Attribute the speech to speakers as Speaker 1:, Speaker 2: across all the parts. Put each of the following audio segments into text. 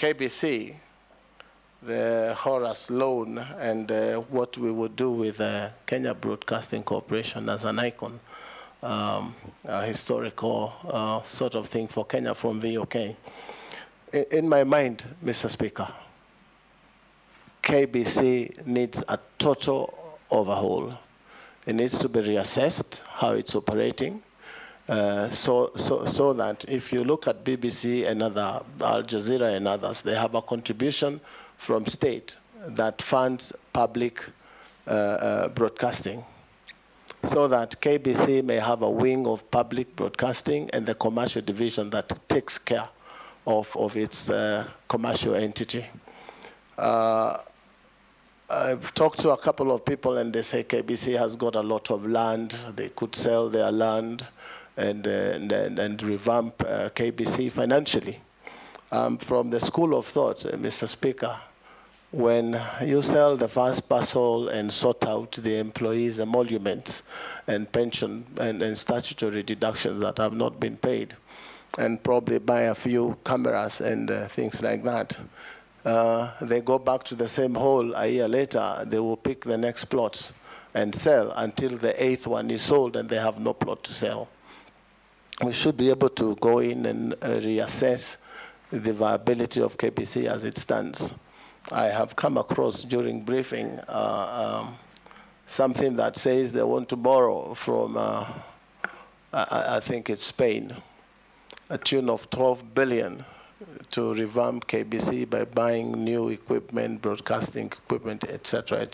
Speaker 1: KBC, the Horace loan, and what we would do with Kenya Broadcasting Corporation as an icon, a historical sort of thing for Kenya from VOK. In my mind, Mr. Speaker, KBC needs a total overhaul. It needs to be reassessed how it's operating, so that if you look at BBC and other, Al Jazeera and others, they have a contribution from state that funds public broadcasting, so that KBC may have a wing of public broadcasting and the commercial division that takes care of its commercial entity. I've talked to a couple of people and they say KBC has got a lot of land. They could sell their land and revamp KBC financially. From the school of thought, Mr. Speaker, when you sell the first parcel and sort out the employees' emoluments and pension and statutory deductions that have not been paid, and probably buy a few cameras and things like that, they go back to the same hole a year later, they will pick the next plots and sell until the 8th one is sold and they have no plot to sell. We should be able to go in and reassess the viability of KBC as it stands. I have come across during briefing something that says they want to borrow from, I think it's Spain, a tune of 12 billion to revamp KBC by buying new equipment, broadcasting equipment, et cetera,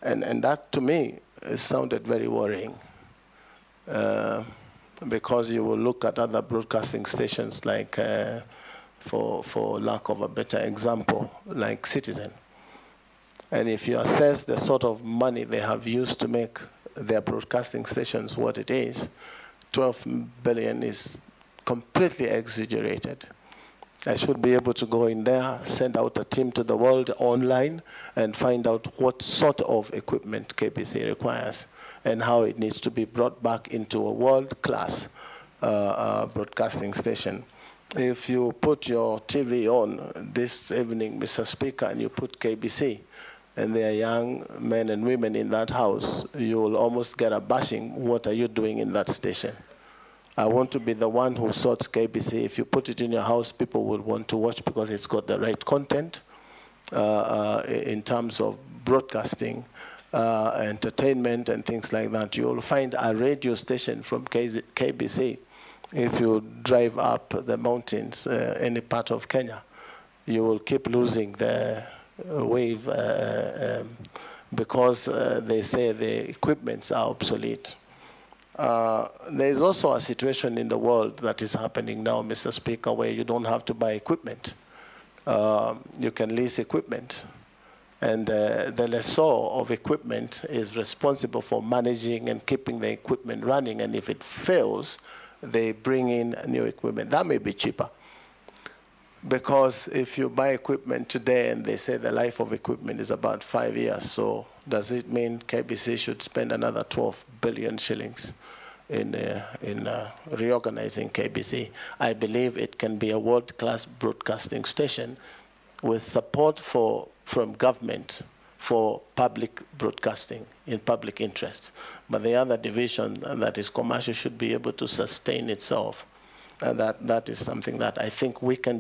Speaker 1: and that to me sounded very worrying, because you will look at other broadcasting stations like, for lack of a better example, like Citizen, and if you assess the sort of money they have used to make their broadcasting stations what it is, 12 billion is completely exaggerated. I should be able to go in there, send out a team to the world online, and find out what sort of equipment KBC requires and how it needs to be brought back into a world-class broadcasting station. If you put your TV on this evening, Mr. Speaker, and you put KBC, and there are young men and women in that house, you will almost get a bashing. What are you doing in that station? I want to be the one who sorts KBC. If you put it in your house, people will want to watch because it's got the right content in terms of broadcasting, entertainment, and things like that. You'll find a radio station from KBC. If you drive up the mountains, any part of Kenya, you will keep losing the wave because they say the equipments are obsolete. There is also a situation in the world that is happening now, Mr. Speaker, where you don't have to buy equipment. You can lease equipment. And the lessor of equipment is responsible for managing and keeping the equipment running. And if it fails, they bring in new equipment. That may be cheaper. Because if you buy equipment today and they say the life of equipment is about 5 years, so does it mean KBC should spend another 12 billion shillings in reorganizing KBC? I believe it can be a world-class broadcasting station with support from government for public broadcasting in public interest. But the other division that is commercial should be able to sustain itself. And that is something that I think we can do.